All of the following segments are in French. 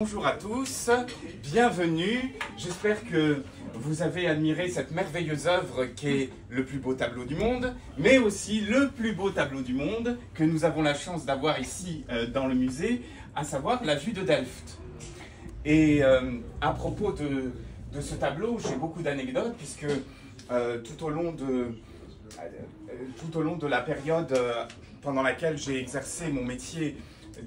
Bonjour à tous, bienvenue. J'espère que vous avez admiré cette merveilleuse œuvre qui est le plus beau tableau du monde, mais aussi le plus beau tableau du monde que nous avons la chance d'avoir ici dans le musée, à savoir la vue de Delft. Et à propos de ce tableau, j'ai beaucoup d'anecdotes puisque tout au long de la période pendant laquelle j'ai exercé mon métier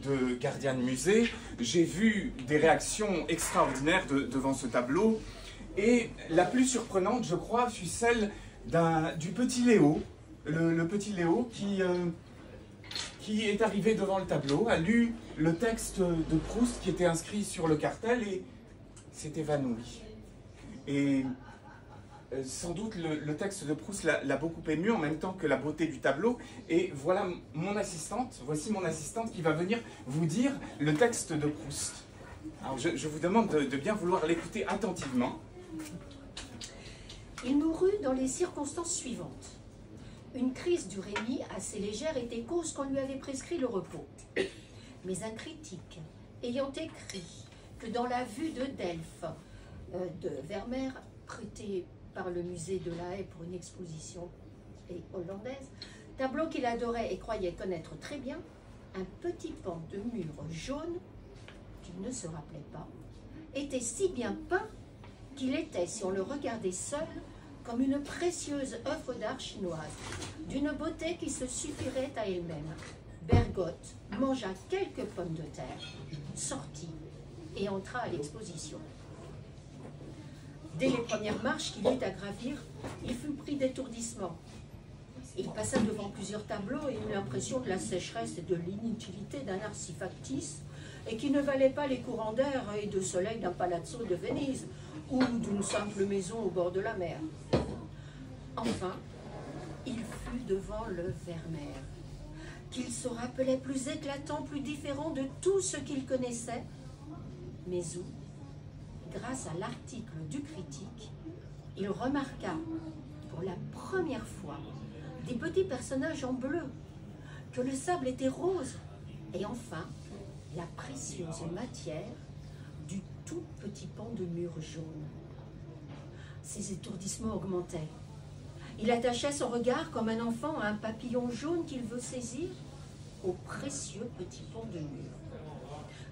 de gardien de musée, j'ai vu des réactions extraordinaires devant ce tableau. Et la plus surprenante, je crois, fut celle du petit Léo, le petit Léo qui est arrivé devant le tableau, a lu le texte de Proust qui était inscrit sur le cartel et s'est évanoui. Et sans doute le texte de Proust l'a beaucoup ému en même temps que la beauté du tableau. Et voilà voici mon assistante qui va venir vous dire le texte de Proust. Alors je vous demande de bien vouloir l'écouter attentivement. Il mourut dans les circonstances suivantes. Une crise du Rémy assez légère était cause qu'on lui avait prescrit le repos. Mais un critique, ayant écrit que dans la vue de Delft, de Vermeer, prêté par le musée de La Haye pour une exposition hollandaise, tableau qu'il adorait et croyait connaître très bien, un petit pan de mur jaune, qu'il ne se rappelait pas, était si bien peint qu'il était, si on le regardait seul, comme une précieuse œuvre d'art chinoise, d'une beauté qui se suffirait à elle-même. Bergotte mangea quelques pommes de terre, sortit et entra à l'exposition. Dès les premières marches qu'il eut à gravir, il fut pris d'étourdissement. Il passa devant plusieurs tableaux et eut l'impression de la sécheresse et de l'inutilité d'un art si factice et qui ne valait pas les courants d'air et de soleil d'un palazzo de Venise ou d'une simple maison au bord de la mer. Enfin, il fut devant le Vermeer, qu'il se rappelait plus éclatant, plus différent de tout ce qu'il connaissait, mais où, grâce à l'article du critique, il remarqua pour la première fois des petits personnages en bleu, que le sable était rose, et enfin la précieuse matière du tout petit pan de mur jaune. Ses étourdissements augmentaient. Il attachait son regard comme un enfant à un papillon jaune qu'il veut saisir au précieux petit pan de mur.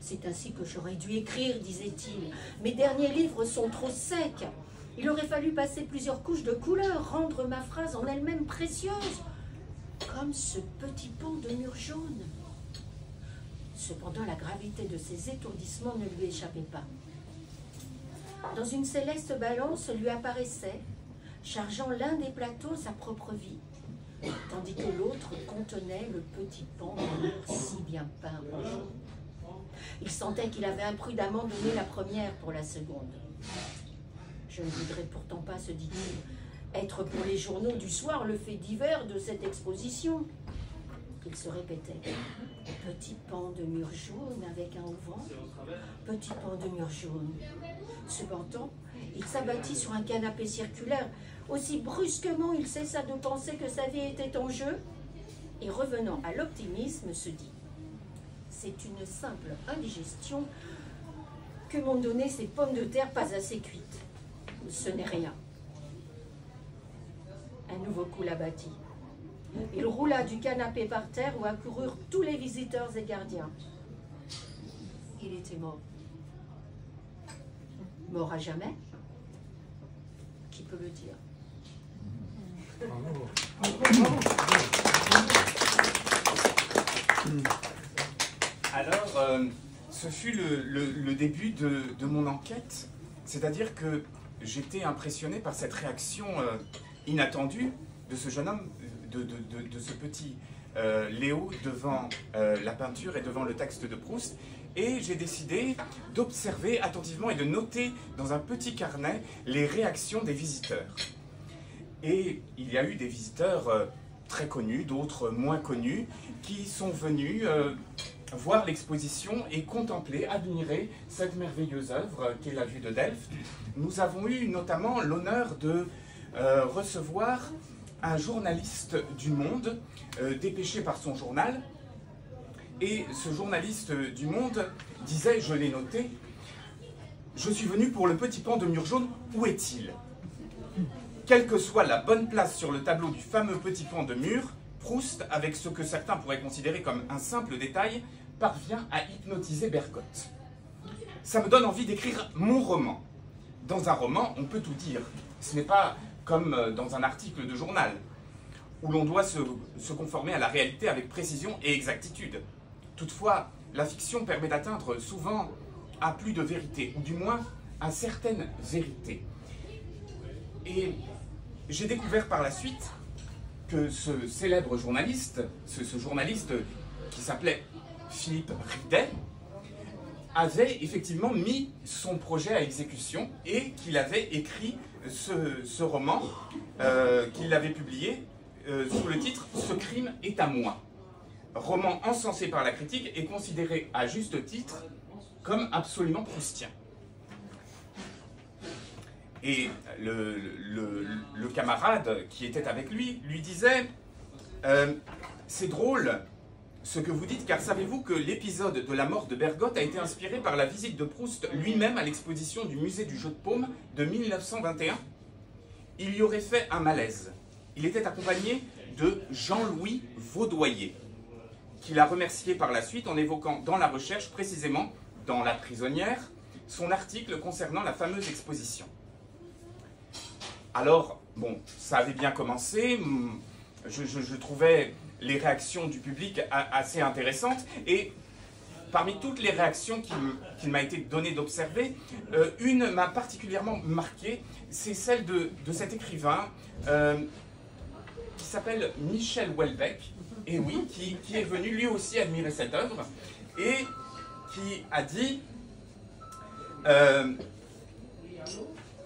C'est ainsi que j'aurais dû écrire, disait-il. Mes derniers livres sont trop secs. Il aurait fallu passer plusieurs couches de couleur, rendre ma phrase en elle-même précieuse, comme ce petit pan de mur jaune. Cependant, la gravité de ses étourdissements ne lui échappait pas. Dans une céleste balance lui apparaissait, chargeant l'un des plateaux sa propre vie, tandis que l'autre contenait le petit pan de mur si bien peint en jaune. Il sentait qu'il avait imprudemment donné la première pour la seconde. Je ne voudrais pourtant pas, se dit-il, être pour les journaux du soir le fait divers de cette exposition. Il se répétait, petit pan de mur jaune avec un auvent, petit pan de mur jaune. Cependant, il s'abattit sur un canapé circulaire. Aussi brusquement, il cessa de penser que sa vie était en jeu et, revenant à l'optimisme, se dit: c'est une simple indigestion que m'ont donné ces pommes de terre pas assez cuites. Ce n'est rien. Un nouveau coup l'abattit. Il roula du canapé par terre où accoururent tous les visiteurs et gardiens. Il était mort. Mort à jamais? Qui peut le dire? Alors, ce fut le début de mon enquête, c'est-à-dire que j'étais impressionné par cette réaction inattendue de ce jeune homme, de ce petit Léo devant la peinture et devant le texte de Proust, et j'ai décidé d'observer attentivement et de noter dans un petit carnet les réactions des visiteurs. Et il y a eu des visiteurs très connus, d'autres moins connus, qui sont venus voir l'exposition et contempler, admirer cette merveilleuse œuvre qu'est la vue de Delft. Nous avons eu notamment l'honneur de recevoir un journaliste du Monde, dépêché par son journal, et ce journaliste du Monde disait, je l'ai noté, Je suis venu pour le petit pan de mur jaune, où est-il? Quelle que soit la bonne place sur le tableau du fameux petit pan de mur, Proust, avec ce que certains pourraient considérer comme un simple détail, parvient à hypnotiser Bergotte. Ça me donne envie d'écrire mon roman. Dans un roman, on peut tout dire. Ce n'est pas comme dans un article de journal, où l'on doit se conformer à la réalité avec précision et exactitude. Toutefois, la fiction permet d'atteindre souvent à plus de vérité, ou du moins à certaines vérités. Et j'ai découvert par la suite que ce célèbre journaliste, ce journaliste qui s'appelait Philippe Ridet, avait effectivement mis son projet à exécution et qu'il avait écrit ce roman, qu'il avait publié sous le titre « Ce crime est à moi ». Roman encensé par la critique et considéré à juste titre comme absolument proustien. Et le camarade qui était avec lui disait c'est drôle ce que vous dites, car savez-vous que l'épisode de la mort de Bergotte a été inspiré par la visite de Proust lui-même à l'exposition du musée du jeu de paume de 1921? Il y aurait fait un malaise. Il était accompagné de Jean-Louis Vaudoyer, qu'il a remercié par la suite en évoquant dans la recherche, précisément dans La Prisonnière, son article concernant la fameuse exposition. Alors, bon, ça avait bien commencé, je trouvais les réactions du public assez intéressantes, et parmi toutes les réactions qu'il m'a été donné d'observer, une m'a particulièrement marqué, c'est celle de cet écrivain qui s'appelle Michel Houellebecq, et oui, qui est venu lui aussi admirer cette œuvre, et qui a dit,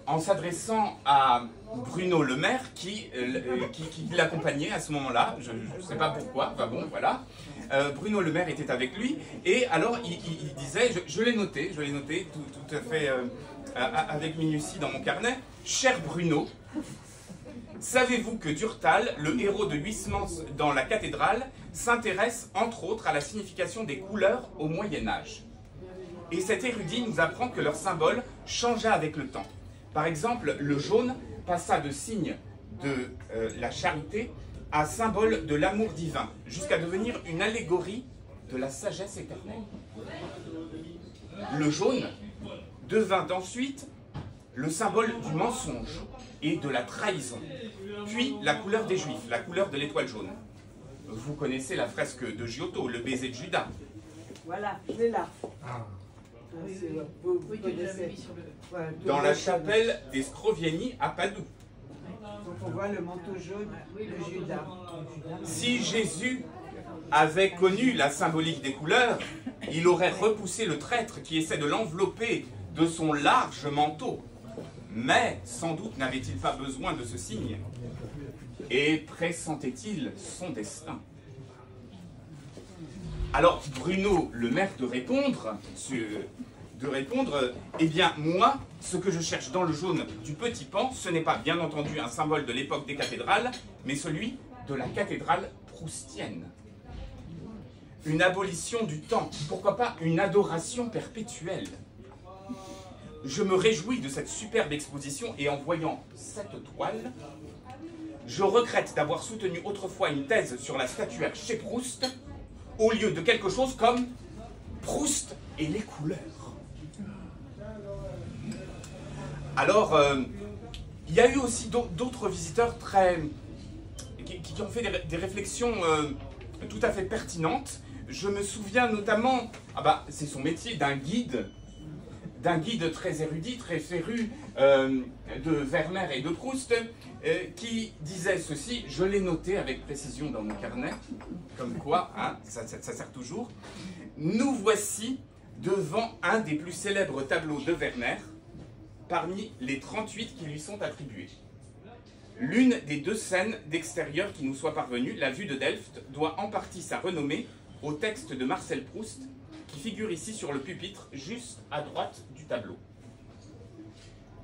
en s'adressant à Bruno Le Maire, qui l'accompagnait à ce moment-là, je ne sais pas pourquoi, enfin bon, voilà. Bruno Le Maire était avec lui, et alors il disait, je l'ai noté tout à fait avec minutie dans mon carnet, « Cher Bruno, savez-vous que Durtal, le héros de Huysmans dans la cathédrale, s'intéresse entre autres à la signification des couleurs au Moyen-Âge? Et cet érudit nous apprend que leur symbole changea avec le temps. Par exemple, le jaune passa de signe de la charité à symbole de l'amour divin, jusqu'à devenir une allégorie de la sagesse éternelle. Le jaune devint ensuite le symbole du mensonge et de la trahison, puis la couleur des Juifs, la couleur de l'étoile jaune. Vous connaissez la fresque de Giotto, le baiser de Judas. Voilà, je l'ai là. Vous connaissez. Dans la chapelle des Scrovieni à Padoue. Donc on voit le manteau jaune de Judas. Si Jésus avait connu la symbolique des couleurs, il aurait repoussé le traître qui essaie de l'envelopper de son large manteau. Mais sans doute n'avait-il pas besoin de ce signe. Et pressentait-il son destin? Alors Bruno Le Maire de répondre, eh bien moi, ce que je cherche dans le jaune du petit pan, ce n'est pas bien entendu un symbole de l'époque des cathédrales, mais celui de la cathédrale proustienne. Une abolition du temps, pourquoi pas une adoration perpétuelle. Je me réjouis de cette superbe exposition et en voyant cette toile, je regrette d'avoir soutenu autrefois une thèse sur la statuaire chez Proust, au lieu de quelque chose comme Proust et les couleurs. Alors, il y a eu aussi d'autres visiteurs qui ont fait des réflexions tout à fait pertinentes. Je me souviens notamment, c'est son métier, d'un guide très érudit, très féru de Vermeer et de Proust, qui disait ceci, je l'ai noté avec précision dans mon carnet, comme quoi, hein, ça sert toujours. Nous voici devant un des plus célèbres tableaux de Vermeer, parmi les 38 qui lui sont attribués. L'une des deux scènes d'extérieur qui nous soit parvenue, la vue de Delft, doit en partie sa renommée au texte de Marcel Proust, qui figure ici sur le pupitre, juste à droite du tableau.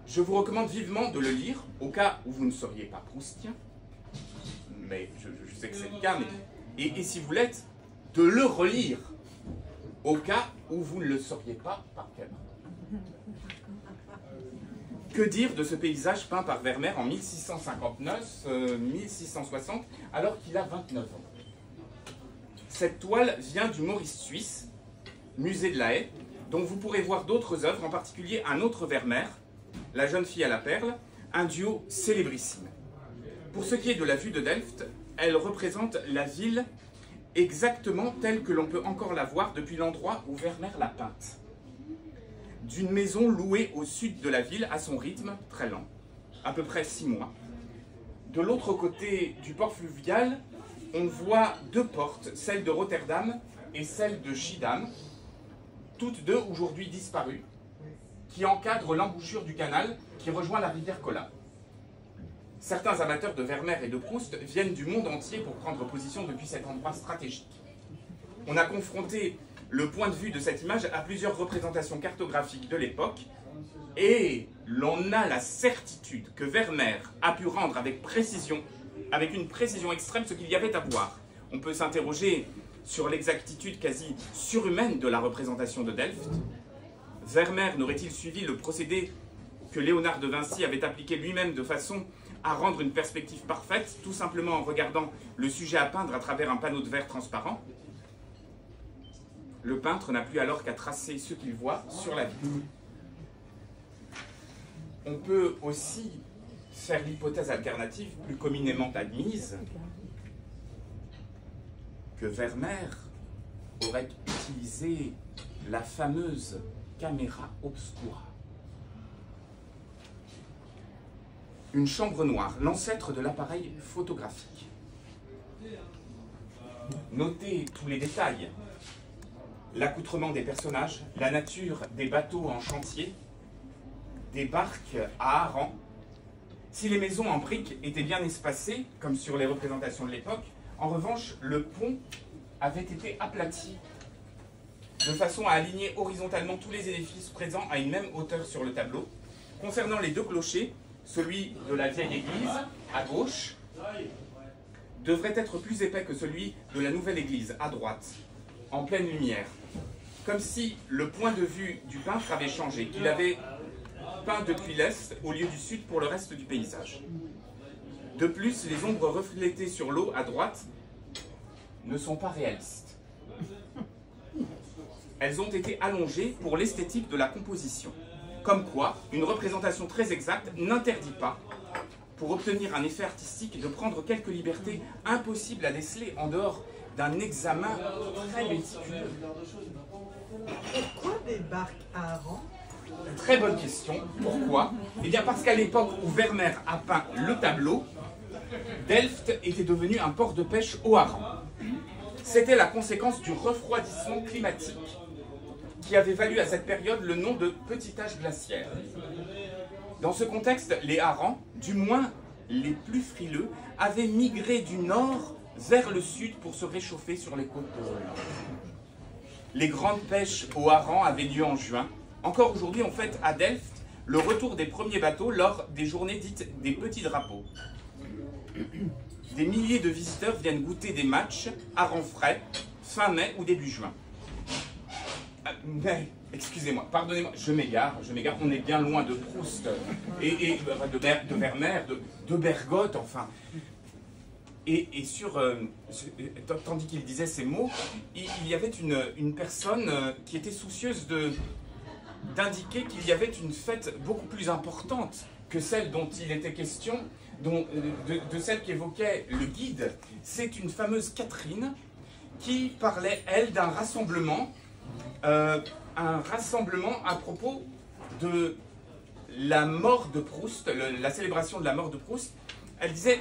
Je vous recommande vivement de le lire, au cas où vous ne seriez pas proustien, mais je sais que c'est le cas, mais, et si vous l'êtes, de le relire, au cas où vous ne le seriez pas par cœur. Que dire de ce paysage peint par Vermeer en 1659-1660, alors qu'il a 29 ans? Cette toile vient du Maurice suisse, musée de la Haye, dont vous pourrez voir d'autres œuvres, en particulier un autre Vermeer, La jeune fille à la perle, un duo célébrissime. Pour ce qui est de la vue de Delft, elle représente la ville exactement telle que l'on peut encore la voir depuis l'endroit où Vermeer l'a peinte. D'une maison louée au sud de la ville à son rythme très lent, à peu près 6 mois. De l'autre côté du port fluvial, on voit 2 portes, celle de Rotterdam et celle de Schiedam, toutes deux aujourd'hui disparues, qui encadrent l'embouchure du canal qui rejoint la rivière Kola. Certains amateurs de Vermeer et de Proust viennent du monde entier pour prendre position depuis cet endroit stratégique. On a confronté le point de vue de cette image à plusieurs représentations cartographiques de l'époque, et l'on a la certitude que Vermeer a pu rendre avec précision, avec une précision extrême, ce qu'il y avait à voir. On peut s'interroger sur l'exactitude quasi surhumaine de la représentation de Delft. Vermeer n'aurait-il suivi le procédé que Léonard de Vinci avait appliqué lui-même de façon à rendre une perspective parfaite, tout simplement en regardant le sujet à peindre à travers un panneau de verre transparent? Le peintre n'a plus alors qu'à tracer ce qu'il voit sur la vitre. On peut aussi faire l'hypothèse alternative, plus communément admise, que Vermeer aurait utilisé la fameuse caméra obscura. Une chambre noire, l'ancêtre de l'appareil photographique. Notez tous les détails. L'accoutrement des personnages, la nature des bateaux en chantier, des barques à harengs. Si les maisons en briques étaient bien espacées, comme sur les représentations de l'époque, en revanche, le pont avait été aplati, de façon à aligner horizontalement tous les édifices présents à une même hauteur sur le tableau. Concernant les 2 clochers, celui de la vieille église, à gauche, devrait être plus épais que celui de la nouvelle église, à droite, en pleine lumière. Comme si le point de vue du peintre avait changé, qu'il avait peint depuis l'est au lieu du sud pour le reste du paysage. De plus, les ombres reflétées sur l'eau à droite ne sont pas réalistes. Elles ont été allongées pour l'esthétique de la composition. Comme quoi, une représentation très exacte n'interdit pas, pour obtenir un effet artistique, de prendre quelques libertés impossibles à déceler en dehors d'un examen très méticuleux. Pourquoi des barques à harengs? Très bonne question. Pourquoi? Eh bien parce qu'à l'époque où Vermeer a peint le tableau, Delft était devenu un port de pêche au hareng. C'était la conséquence du refroidissement climatique qui avait valu à cette période le nom de petit âge glaciaire. Dans ce contexte, les harengs, du moins les plus frileux, avaient migré du nord vers le sud pour se réchauffer sur les côtes de Hollande. Les grandes pêches au hareng avaient lieu en juin. Encore aujourd'hui, on fête à Delft le retour des premiers bateaux lors des journées dites des petits drapeaux. Des milliers de visiteurs viennent goûter des matchs harengs frais, fin mai ou début juin. Mais, excusez-moi, pardonnez-moi, je m'égare, on est bien loin de Proust et de Vermeer, de Bergotte, enfin. Et tandis qu'il disait ces mots, il y avait une personne qui était soucieuse d'indiquer qu'il y avait une fête beaucoup plus importante que celle dont il était question, de celle qu'évoquait le guide. C'est une fameuse Catherine qui parlait, elle, d'un rassemblement, à propos de la mort de Proust, la célébration de la mort de Proust. Elle disait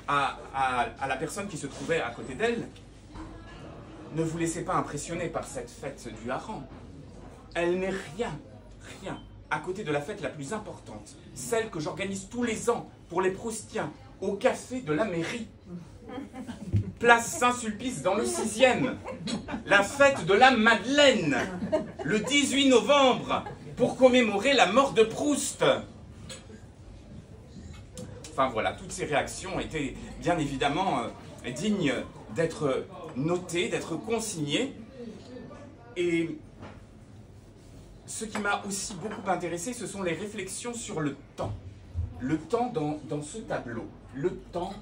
à la personne qui se trouvait à côté d'elle: ne vous laissez pas impressionner par cette fête du hareng. Elle n'est rien à côté de la fête la plus importante, celle que j'organise tous les ans pour les Proustiens, au café de la mairie. Place Saint-Sulpice dans le 6e, la fête de la Madeleine, le 18 novembre, pour commémorer la mort de Proust. Enfin voilà, toutes ces réactions étaient bien évidemment dignes d'être notées, d'être consignées. Et ce qui m'a aussi beaucoup intéressé, ce sont les réflexions sur le temps. Le temps dans ce tableau. Le temps,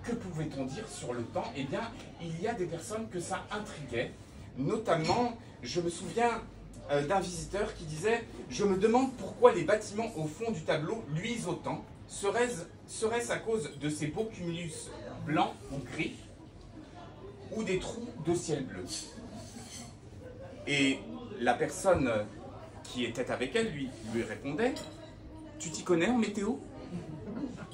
que pouvait-on dire sur le temps? Eh bien, il y a des personnes que ça intriguait. Notamment, je me souviens d'un visiteur qui disait « Je me demande pourquoi les bâtiments au fond du tableau luisent autant. Serait-ce à cause de ces beaux cumulus blancs ou gris ou des trous de ciel bleu ?» Et la personne qui était avec elle lui répondait « Tu t'y connais en météo ?»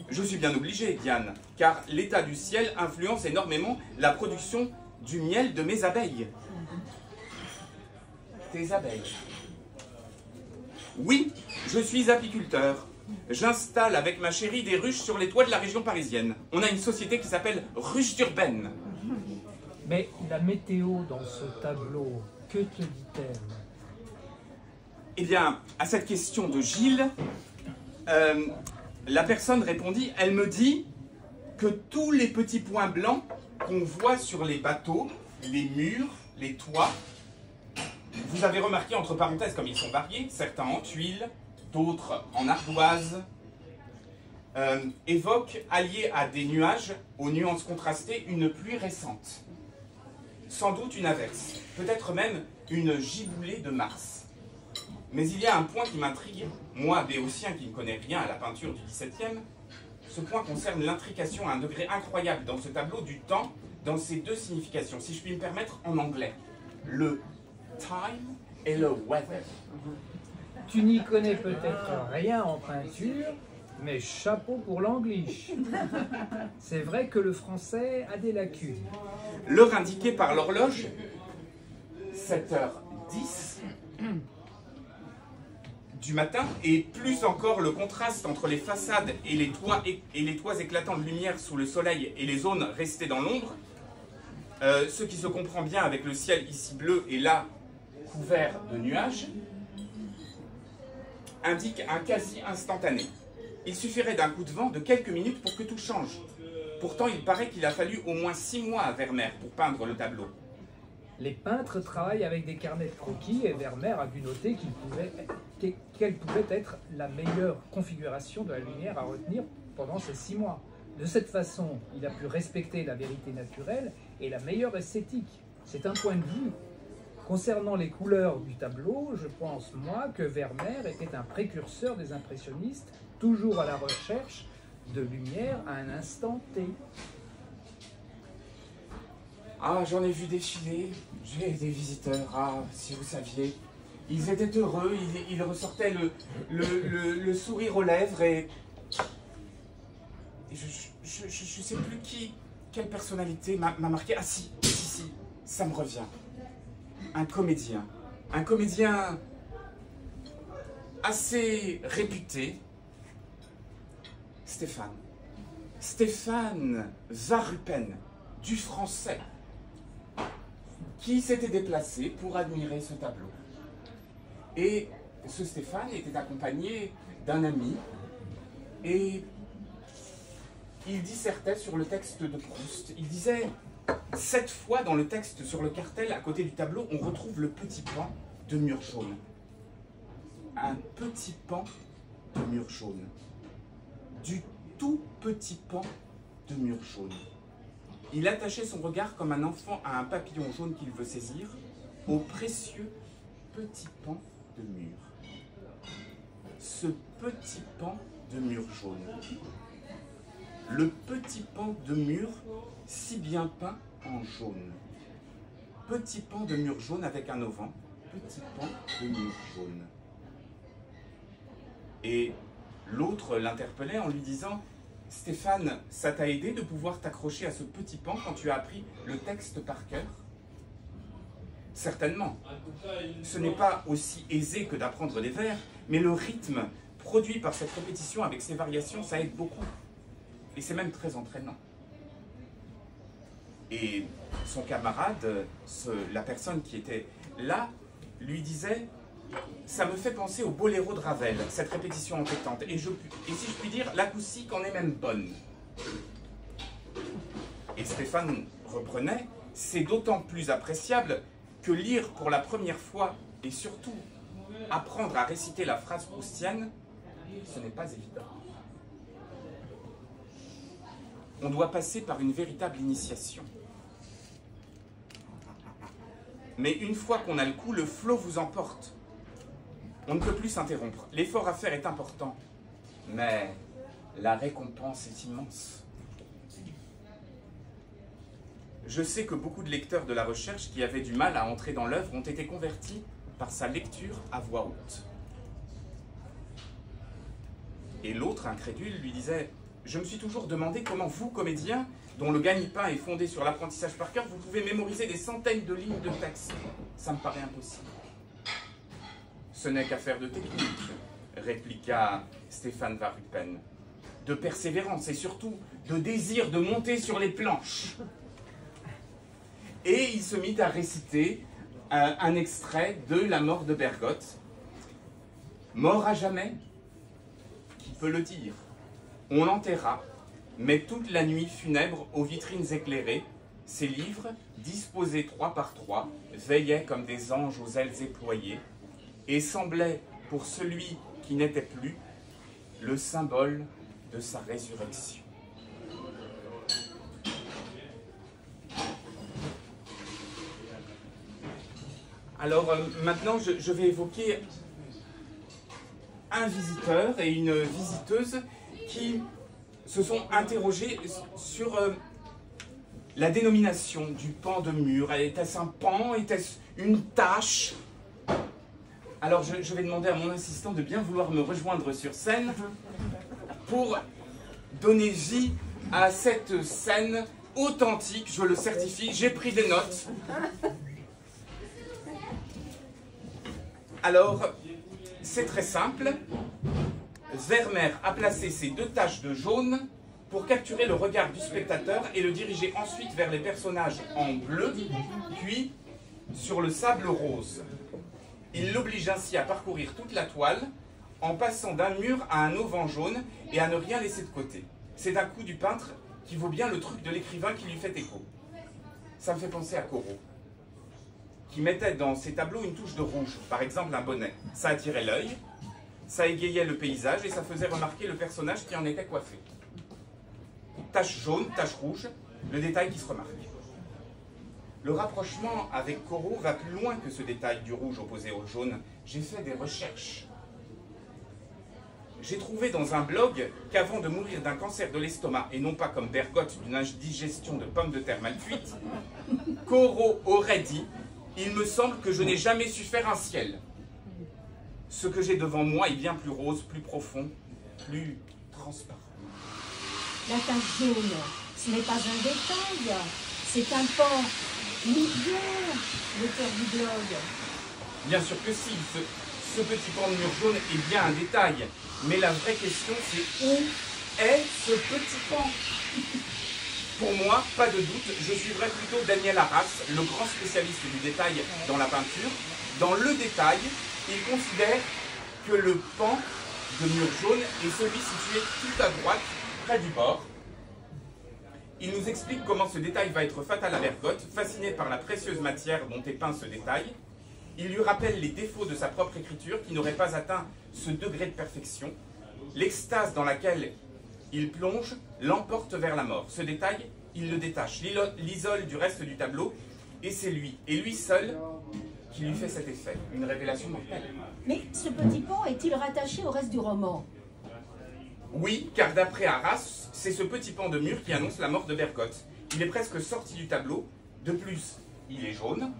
Je suis bien obligé, Diane, car l'état du ciel influence énormément la production du miel de mes abeilles. Tes abeilles? Oui, je suis apiculteur. J'installe avec ma chérie des ruches sur les toits de la région parisienne. On a une société qui s'appelle Ruche d'Urbaine. Mais la météo dans ce tableau, que te dit-elle? Eh bien, à cette question de Gilles, la personne répondit, elle me dit que tous les petits points blancs qu'on voit sur les bateaux, les murs, les toits, vous avez remarqué entre parenthèses comme ils sont variés, certains en tuiles, d'autres en ardoise, évoquent, alliés à des nuages, aux nuances contrastées, une pluie récente. Sans doute une averse, peut-être même une giboulée de Mars. Mais il y a un point qui m'intrigue, moi, béotien qui ne connais rien à la peinture du XVIIe, ce point concerne l'intrication à un degré incroyable dans ce tableau du temps, dans ses deux significations, si je puis me permettre, en anglais. Le time et le weather. Tu n'y connais peut-être rien en peinture, mais chapeau pour l'anglish. C'est vrai que le français a des lacunes. L'heure indiquée par l'horloge, 7h10 du matin, et plus encore le contraste entre les façades et les toits éclatants de lumière sous le soleil et les zones restées dans l'ombre, ce qui se comprend bien avec le ciel ici bleu et là couvert de nuages, indique un quasi instantané. Il suffirait d'un coup de vent de quelques minutes pour que tout change. Pourtant, il paraît qu'il a fallu au moins 6 mois à Vermeer pour peindre le tableau. Les peintres travaillent avec des carnets de croquis et Vermeer a dû noter quelle pouvait être la meilleure configuration de la lumière à retenir pendant ces 6 mois. De cette façon, il a pu respecter la vérité naturelle et la meilleure esthétique. C'est un point de vue. Concernant les couleurs du tableau, je pense, moi, que Vermeer était un précurseur des impressionnistes, toujours à la recherche de lumière à un instant T. Ah, j'en ai vu défiler, j'ai des visiteurs, ah, si vous saviez. Ils étaient heureux, ils ressortaient le sourire aux lèvres et je sais plus quelle personnalité m'a marqué. Ah si, ça me revient. Un comédien assez réputé, Stéphane Varupen, du français, qui s'était déplacé pour admirer ce tableau. Et ce Stéphane était accompagné d'un ami et il dissertait sur le texte de Proust. Il disait, 7 fois dans le texte sur le cartel à côté du tableau, on retrouve le petit pan de mur jaune. Un petit pan de mur jaune. Du tout petit pan de mur jaune. Il attachait son regard comme un enfant à un papillon jaune qu'il veut saisir, au précieux petit pan de mur. Ce petit pan de mur jaune. Le petit pan de mur si bien peint en jaune. Petit pan de mur jaune avec un auvent. Petit pan de mur jaune. Et l'autre l'interpellait en lui disant « Stéphane, ça t'a aidé de pouvoir t'accrocher à ce petit pan quand tu as appris le texte par cœur ?» Certainement. Ce n'est pas aussi aisé que d'apprendre des vers, mais le rythme produit par cette répétition avec ses variations, ça aide beaucoup. Et c'est même très entraînant. Et son camarade, la personne qui était là, lui disait « Ça me fait penser au boléro de Ravel, cette répétition entêtante. Et si je puis dire, l'acoustique en est même bonne. » Et Stéphane reprenait « C'est d'autant plus appréciable que lire pour la première fois, et surtout apprendre à réciter la phrase proustienne, ce n'est pas évident. On doit passer par une véritable initiation. Mais une fois qu'on a le coup, le flot vous emporte. On ne peut plus s'interrompre. L'effort à faire est important, mais la récompense est immense. Je sais que beaucoup de lecteurs de la recherche qui avaient du mal à entrer dans l'œuvre ont été convertis par sa lecture à voix haute. Et l'autre, incrédule, lui disait « Je me suis toujours demandé comment vous, comédiens, dont le gagne-pain est fondé sur l'apprentissage par cœur, vous pouvez mémoriser des centaines de lignes de texte. Ça me paraît impossible. » « Ce n'est qu'affaire de technique, » répliqua Stéphane Van Ruppen, « de persévérance et surtout de désir de monter sur les planches. » Et il se mit à réciter un extrait de La mort de Bergotte. « Mort à jamais, qui peut le dire? On l'enterra, mais toute la nuit funèbre aux vitrines éclairées, ses livres, disposés 3 par 3, veillaient comme des anges aux ailes éployées, et semblaient, pour celui qui n'était plus, le symbole de sa résurrection. » Alors maintenant, je vais évoquer un visiteur et une visiteuse qui se sont interrogés sur la dénomination du pan de mur. Était-ce un pan? Était-ce une tâche? Alors je vais demander à mon assistant de bien vouloir me rejoindre sur scène pour donner vie à cette scène authentique, je le certifie, j'ai pris des notes. Alors, c'est très simple. Vermeer a placé ces 2 taches de jaune pour capturer le regard du spectateur et le diriger ensuite vers les personnages en bleu, puis sur le sable rose. Il l'oblige ainsi à parcourir toute la toile en passant d'un mur à un auvent jaune et à ne rien laisser de côté. C'est un coup du peintre qui vaut bien le truc de l'écrivain qui lui fait écho. Ça me fait penser à Corot, qui mettait dans ses tableaux une touche de rouge, par exemple un bonnet. Ça attirait l'œil, ça égayait le paysage et ça faisait remarquer le personnage qui en était coiffé. Tache jaune, tache rouge, le détail qui se remarque. Le rapprochement avec Corot va plus loin que ce détail du rouge opposé au jaune. J'ai fait des recherches. J'ai trouvé dans un blog qu'avant de mourir d'un cancer de l'estomac, et non pas comme Bergotte d'une indigestion de pommes de terre mal cuites, Corot aurait dit « Il me semble que je n'ai jamais su faire un ciel. Ce que j'ai devant moi est bien plus rose, plus profond, plus transparent. » La tache jaune, ce n'est pas un détail, c'est un pan. Livière, l'auteur du blog. Bien sûr que si, ce petit pan de mur jaune est bien un détail. Mais la vraie question, c'est où est ce petit pan? Pour moi, pas de doute, je suivrai plutôt Daniel Arras, le grand spécialiste du détail dans la peinture. Dans le détail, il considère que le pan de mur jaune est celui situé tout à droite, près du bord. Il nous explique comment ce détail va être fatal à Bergotte, fasciné par la précieuse matière dont est peint ce détail. Il lui rappelle les défauts de sa propre écriture qui n'aurait pas atteint ce degré de perfection. L'extase dans laquelle il plonge l'emporte vers la mort. Ce détail, il le détache, l'isole du reste du tableau, et c'est lui, et lui seul, qui lui fait cet effet. Une révélation mortelle. Mais ce petit pan est-il rattaché au reste du roman? Oui, car d'après Arras, c'est ce petit pan de mur qui annonce la mort de Bergotte. Il est presque sorti du tableau. De plus, il est jaune,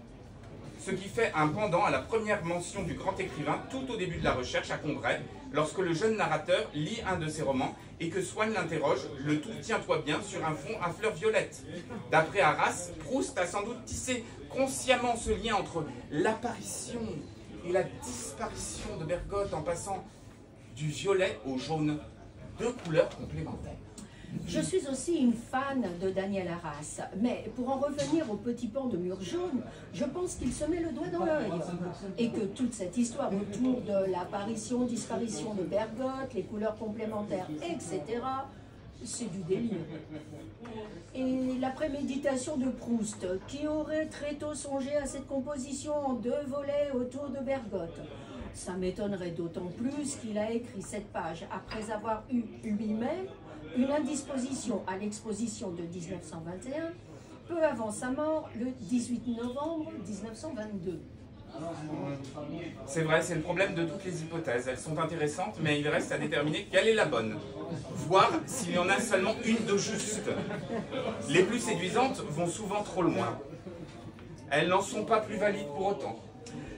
ce qui fait un pendant à la première mention du grand écrivain tout au début de la recherche à Combray, lorsque le jeune narrateur lit un de ses romans et que Swann l'interroge, le tout tiens-toi bien sur un fond à fleurs violettes. D'après Arras, Proust a sans doute tissé consciemment ce lien entre l'apparition et la disparition de Bergotte en passant du violet au jaune. 2 couleurs complémentaires. Je suis aussi une fan de Daniel Arras, mais pour en revenir au petit pan de mur jaune, je pense qu'il se met le doigt dans l'œil et que toute cette histoire autour de l'apparition-disparition de Bergotte, les couleurs complémentaires, etc., c'est du délire. Et la préméditation de Proust, qui aurait très tôt songé à cette composition en 2 volets autour de Bergotte, Ça m'étonnerait d'autant plus qu'il a écrit cette page après avoir eu lui-même une indisposition à l'exposition de 1921, peu avant sa mort, le 18 novembre 1922. C'est vrai, c'est le problème de toutes les hypothèses. Elles sont intéressantes, mais il reste à déterminer quelle est la bonne. Voir s'il y en a seulement une de juste. Les plus séduisantes vont souvent trop loin. Elles n'en sont pas plus valides pour autant.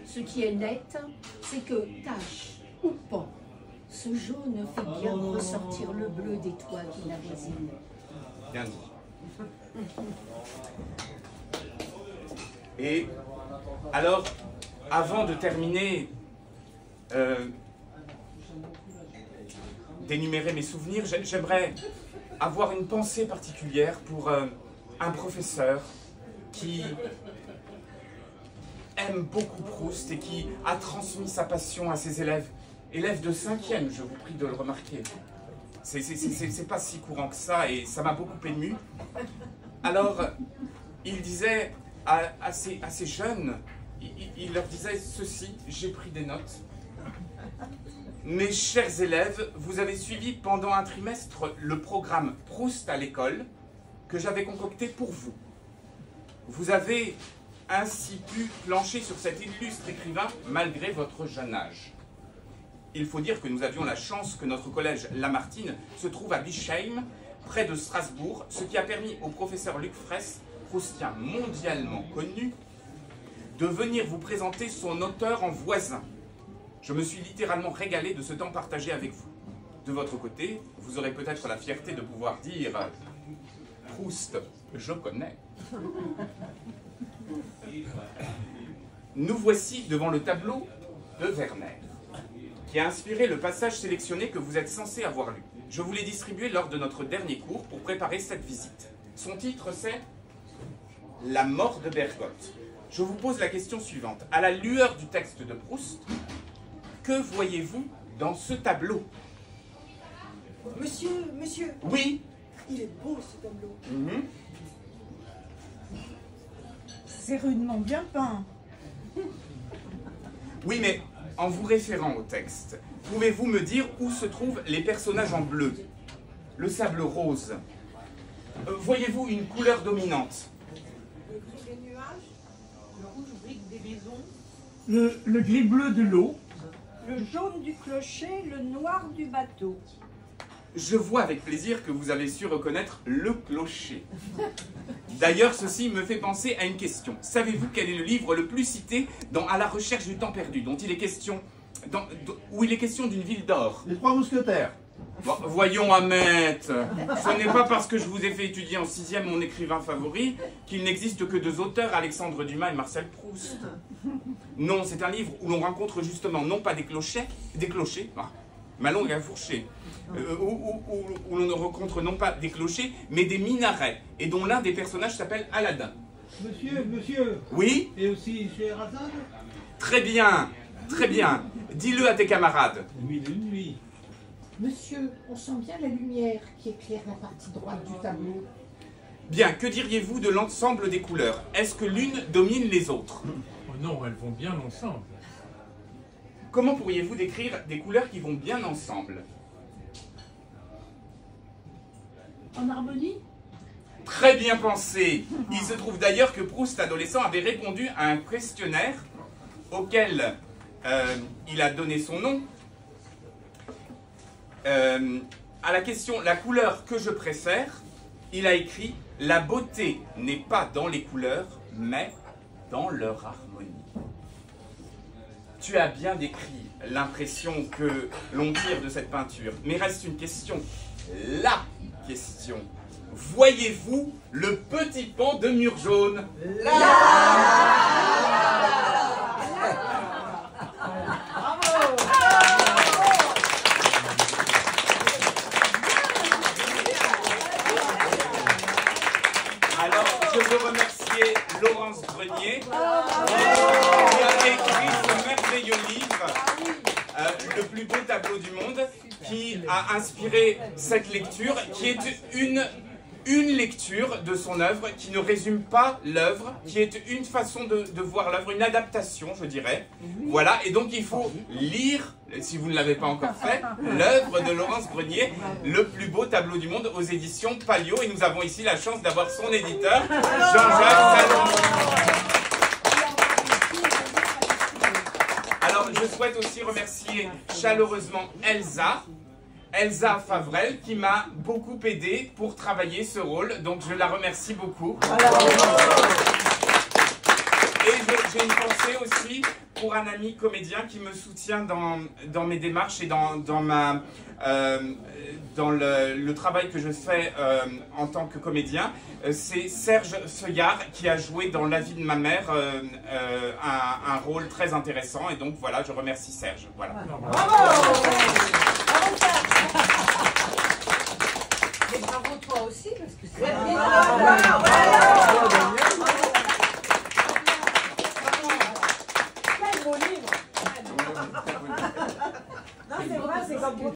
Ce qui est net, c'est que, tache ou pan, ce jaune fait bien ressortir le bleu des toits qui l'avoisinent. Bien dit. Et alors, avant de terminer d'énumérer mes souvenirs, j'aimerais avoir une pensée particulière pour un professeur qui aime beaucoup Proust et qui a transmis sa passion à ses élèves. Élèves de 5e, je vous prie de le remarquer. C'est pas si courant que ça et ça m'a beaucoup ému. Alors, il disait à ces jeunes, il leur disait ceci, j'ai pris des notes. Mes chers élèves, vous avez suivi pendant un trimestre le programme Proust à l'école que j'avais concocté pour vous. Vous avez ainsi pu plancher sur cet illustre écrivain malgré votre jeune âge. Il faut dire que nous avions la chance que notre collège Lamartine se trouve à Bischheim, près de Strasbourg, ce qui a permis au professeur Luc Fraisse, proustien mondialement connu, de venir vous présenter son auteur en voisin. Je me suis littéralement régalé de ce temps partagé avec vous. De votre côté, vous aurez peut-être la fierté de pouvoir dire « Proust, je connais ». Nous voici devant le tableau de Werner, qui a inspiré le passage sélectionné que vous êtes censé avoir lu. Je vous l'ai distribué lors de notre dernier cours pour préparer cette visite. Son titre c'est « La mort de Bergotte ». Je vous pose la question suivante. À la lueur du texte de Proust, que voyez-vous dans ce tableau? Monsieur, Oui. il est beau ce tableau. C'est rudement bien peint. Oui, mais en vous référant au texte, pouvez-vous me dire où se trouvent les personnages en bleu? Le sable rose. Voyez-vous une couleur dominante? Le gris des nuages, le rouge brique des maisons, Le gris bleu de l'eau. le jaune du clocher, le noir du bateau. Je vois avec plaisir que vous avez su reconnaître le clocher. D'ailleurs, ceci me fait penser à une question. Savez-vous quel est le livre le plus cité dans À la recherche du temps perdu, dont il est question, où il est question d'une ville d'or? Les Trois Mousquetaires. Bon, voyons, Ahmet, ce n'est pas parce que je vous ai fait étudier en 6e mon écrivain favori qu'il n'existe que 2 auteurs, Alexandre Dumas et Marcel Proust. Non, c'est un livre où l'on rencontre justement non pas des clochers, Malon et un fourché, où l'on rencontre non pas des clochers, mais des minarets, et dont l'un des personnages s'appelle Aladdin. Monsieur. Oui? Et aussi Scheherazade. Très bien, très bien. Dis-le à tes camarades. Mille et une nuits. Monsieur, on sent bien la lumière qui éclaire la partie droite du tableau. Bien, que diriez-vous de l'ensemble des couleurs? Est-ce que l'une domine les autres? Oh non, elles vont bien ensemble. Comment pourriez-vous décrire des couleurs qui vont bien ensemble? En harmonie? Très bien pensé. Il se trouve d'ailleurs que Proust, adolescent, avait répondu à un questionnaire auquel il a donné son nom. À la question « La couleur que je préfère », il a écrit « La beauté n'est pas dans les couleurs, mais dans leur harmonie ». Tu as bien décrit l'impression que l'on tire de cette peinture. Mais reste une question. La question. Voyez-vous le petit pan de mur jaune? Alors, je veux remercier Laurence Grenier qui a écrit ce merveilleux livre, Le plus beau tableau du monde, qui a inspiré cette lecture, qui est une lecture de son œuvre qui ne résume pas l'œuvre, qui est une façon de voir l'œuvre, une adaptation, je dirais. Voilà, et donc il faut lire, si vous ne l'avez pas encore fait, l'œuvre de Laurence Grenier, le plus beau tableau du monde, aux éditions Palio. Et nous avons ici la chance d'avoir son éditeur, Jean-Jacques Salon. Alors, je souhaite aussi remercier chaleureusement Elsa Favrel, qui m'a beaucoup aidé pour travailler ce rôle, donc je la remercie beaucoup. Et j'ai une pensée aussi pour un ami comédien qui me soutient dans mes démarches et dans le travail que je fais en tant que comédien. C'est Serge Feuillard qui a joué dans La vie de ma mère un rôle très intéressant. Et donc voilà, je remercie Serge. Voilà. Et bravo toi aussi, parce que c'est... Non, c'est vrai, c'est comme